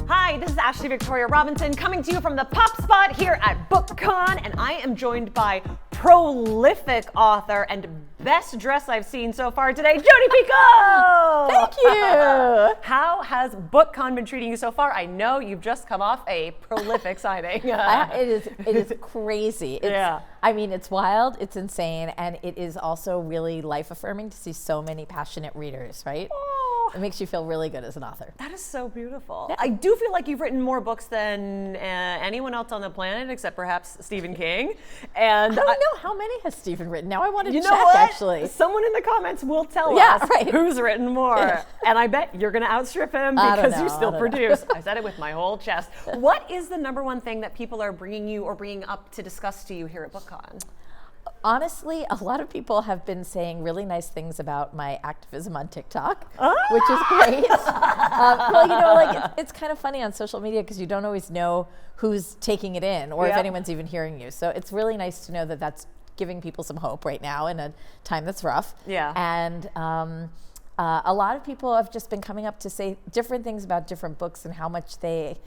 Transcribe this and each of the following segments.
Hi, this is Ashley Victoria Robinson coming to you from the Pop Spot here at BookCon, and I am joined by prolific author and best dress I've seen so far today, Jodi Picoult! Thank you! How has BookCon been treating you so far? I know you've just come off a prolific signing. It is crazy. Yeah. I mean, it's wild, it's insane, and it is also really life-affirming to see so many passionate readers, right? Oh, It makes you feel really good as an author. that is so beautiful. Yeah. I do feel like you've written more books than anyone else on the planet, except perhaps Stephen King. And I don't know, how many has Stephen written? Now I want to you check, know what? actually. Someone in the comments will tell Yeah, us right. who's written more. And I bet you're going to outstrip him I don't because know, you I still don't produce. I said it with my whole chest. What is the number one thing that people are bringing you or bringing up to discuss to you here at BookCon? Honestly, a lot of people have been saying really nice things about my activism on TikTok, which is great. Well, you know, like it's kind of funny on social media because you don't always know who's taking it in or if Yeah. anyone's even hearing you. So it's really nice to know that that's giving people some hope right now in a time that's rough. Yeah. And a lot of people have just been coming up to say different things about different books and how much they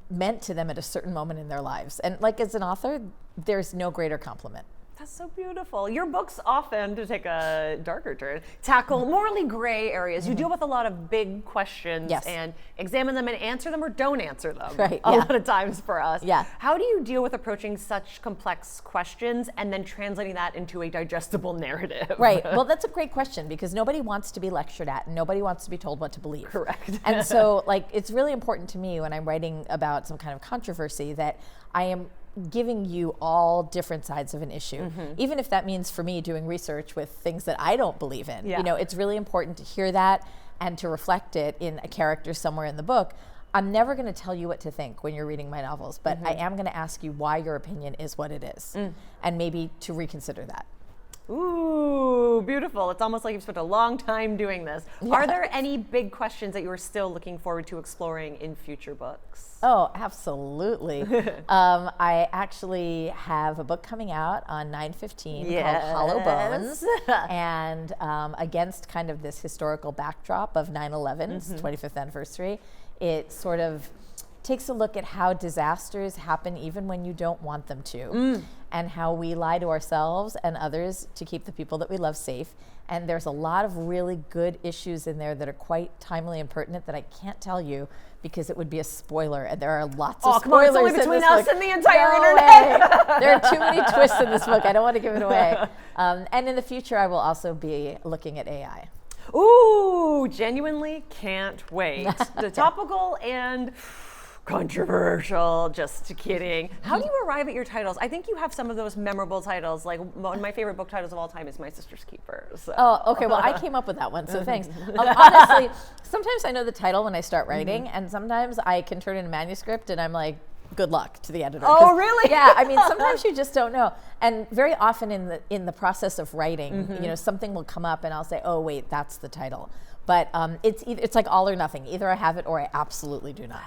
meant to them at a certain moment in their lives. And like as an author, there's no greater compliment. That's so beautiful. Your books often, to take a darker turn, tackle morally gray areas. You deal with a lot of big questions Yes. and examine them and answer them or don't answer them Right, a yeah. lot of times for us. Yeah. How do you deal with approaching such complex questions and then translating that into a digestible narrative? Right. Well, that's a great question because nobody wants to be lectured at and nobody wants to be told what to believe. Correct. And so, like, it's really important to me when I'm writing about some kind of controversy that I am giving you all different sides of an issue, even if that means for me doing research with things that I don't believe in. Yeah. You know, it's really important to hear that and to reflect it in a character somewhere in the book. I'm never going to tell you what to think when you're reading my novels, but I am going to ask you why your opinion is what it is, and maybe to reconsider that. Ooh, beautiful. It's almost like you've spent a long time doing this. Are there any big questions that you are still looking forward to exploring in future books? Oh, absolutely. I actually have a book coming out on 9/15 Yes. called Hollow Bones. And against kind of this historical backdrop of 9/11's 25th anniversary, it sort of takes a look at how disasters happen even when you don't want them to, and how we lie to ourselves and others to keep the people that we love safe. And there's a lot of really good issues in there that are quite timely and pertinent that I can't tell you because it would be a spoiler, and there are lots of come on, spoilers it's only in between this us book. and the entire No internet. way. There are too many twists in this book. I don't want to give it away. And in the future, I will also be looking at AI. Ooh, genuinely can't wait. The topical and controversial, just kidding. How do you arrive at your titles? I think you have some of those memorable titles. Like one of my favorite book titles of all time is My Sister's Keeper. So. Oh, okay. Well, I came up with that one, so thanks. Honestly, sometimes I know the title when I start writing, and sometimes I can turn in a manuscript and I'm like, good luck to the editor. Oh, really? Yeah, I mean, sometimes you just don't know. And very often in the process of writing, you know, something will come up and I'll say, oh, wait, that's the title. But it's like all or nothing. Either I have it or I absolutely do not.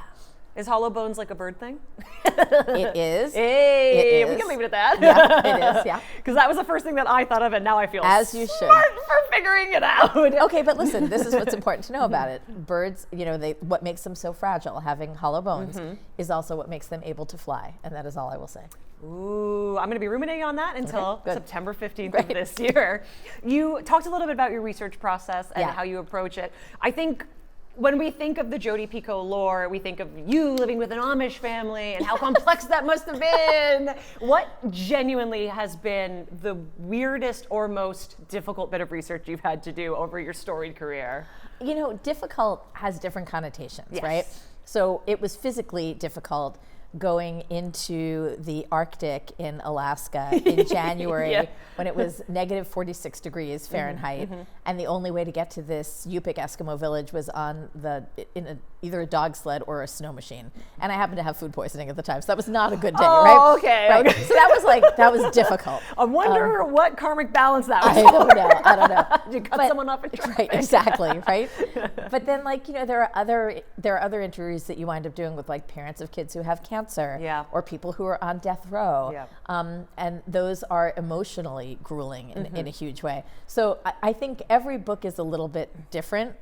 Is Hollow Bones like a bird thing? It is. Hey, It we is. can leave it at that. Yeah, it is, yeah. Because that was the first thing that I thought of, and now I feel As you should. smart for figuring it out. Okay, but listen, this is what's important to know about it. Birds, you know, what makes them so fragile, having hollow bones, is also what makes them able to fly. And that is all I will say. Ooh, I'm going to be ruminating on that until good. September 15th Great. of this year. You talked a little bit about your research process and Yeah. how you approach it. I think when we think of the Jodi Picoult lore, we think of you living with an Amish family and how complex that must have been. What genuinely has been the weirdest or most difficult bit of research you've had to do over your storied career? You know, difficult has different connotations, Yes. right? So it was physically difficult going into the Arctic in Alaska in January Yeah. when it was negative 46 degrees Fahrenheit, and the only way to get to this Yupik Eskimo village was either a dog sled or a snow machine. And I happened to have food poisoning at the time, so that was not a good day, right? Oh, okay. Right. So that was difficult. I wonder what karmic balance that was. I don't know. Did you cut someone off in traffic? Right, exactly, right? But then, like, you know, there are other interviews that you wind up doing with like parents of kids who have cancer cancer, Yeah. or people who are on death row. Yeah. And those are emotionally grueling in a huge way. So I think every book is a little bit different.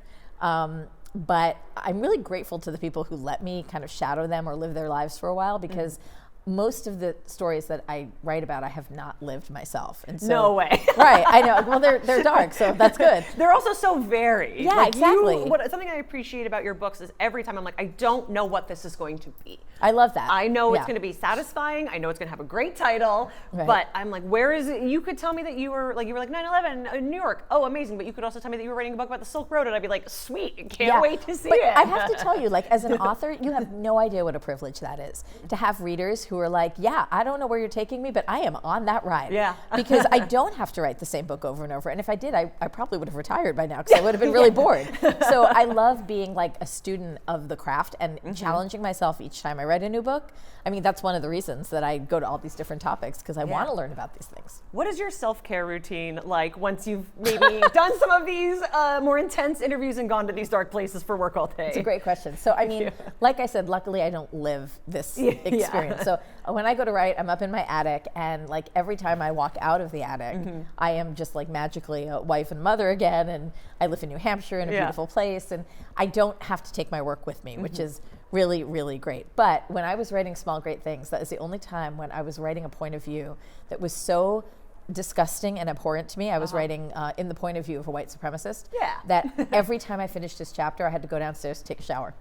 But I'm really grateful to the people who let me kind of shadow them or live their lives for a while, because most of the stories that I write about, I have not lived myself. And so, No way. Right, I know. Well, they're dark, so that's good. They're also so varied. Yeah, exactly. Something I appreciate about your books is every time I'm like, I don't know what this is going to be. I love that. I know it's going to be satisfying. I know it's going to have a great title, but I'm like, where is it? You could tell me that you were like 9/11 in New York. Oh, amazing. But you could also tell me that you were writing a book about the Silk Road, and I'd be like, sweet. Can't wait to see it. I have to tell you, like, as an author, you have no idea what a privilege that is to have readers who are like, yeah, I don't know where you're taking me, but I am on that ride. Yeah. Because I don't have to write the same book over and over. And if I did, I probably would have retired by now, because I would have been really bored. So I love being like a student of the craft and challenging myself each time I write a new book. I mean, that's one of the reasons that I go to all these different topics, because I want to learn about these things. What is your self-care routine like once you've maybe done some of these more intense interviews and gone to these dark places for work all day? It's a great question. So, I mean, like I said, luckily I don't live this experience. So when I go to write, I'm up in my attic, and like every time I walk out of the attic, I am just like magically a wife and mother again, and I live in New Hampshire in a beautiful place, and I don't have to take my work with me, which is really, really great. But when I was writing Small Great Things, that is the only time when I was writing a point of view that was so disgusting and abhorrent to me. I was writing in the point of view of a white supremacist. Yeah. That every time I finished this chapter, I had to go downstairs to take a shower.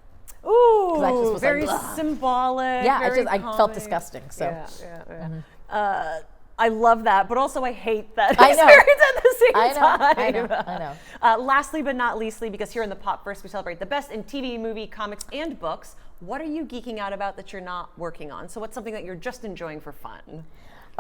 Ooh, I just was very like, symbolic. Yeah, very I felt disgusting. So. I love that, but also I hate that I know. experience at the same time. I know. Lastly but not leastly, because here in the Popverse we celebrate the best in TV, movie, comics, and books, what are you geeking out about that you're not working on? So what's something that you're just enjoying for fun?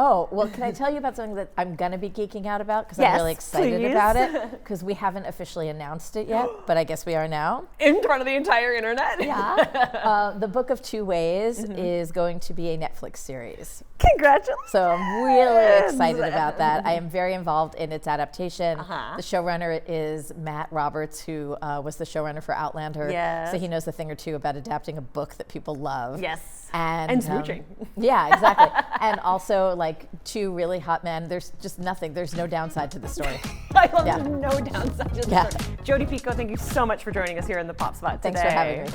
Oh, well, can I tell you about something that I'm going to be geeking out about? Because I'm really excited about it. Because we haven't officially announced it yet, but I guess we are now. In front of the entire internet? Yeah. The Book of Two Ways is going to be a Netflix series. Congratulations. So I'm really excited about that. I am very involved in its adaptation. The showrunner is Matt Roberts, who was the showrunner for Outlander. Yes. So he knows a thing or two about adapting a book that people love. Yes. And smooching. Yeah, exactly. And also, like, two really hot men. There's just nothing. There's no downside to the story. I love no downside to the story. Yeah. Jodi Picoult, thank you so much for joining us here in the Pop Spot today. Thanks for having me.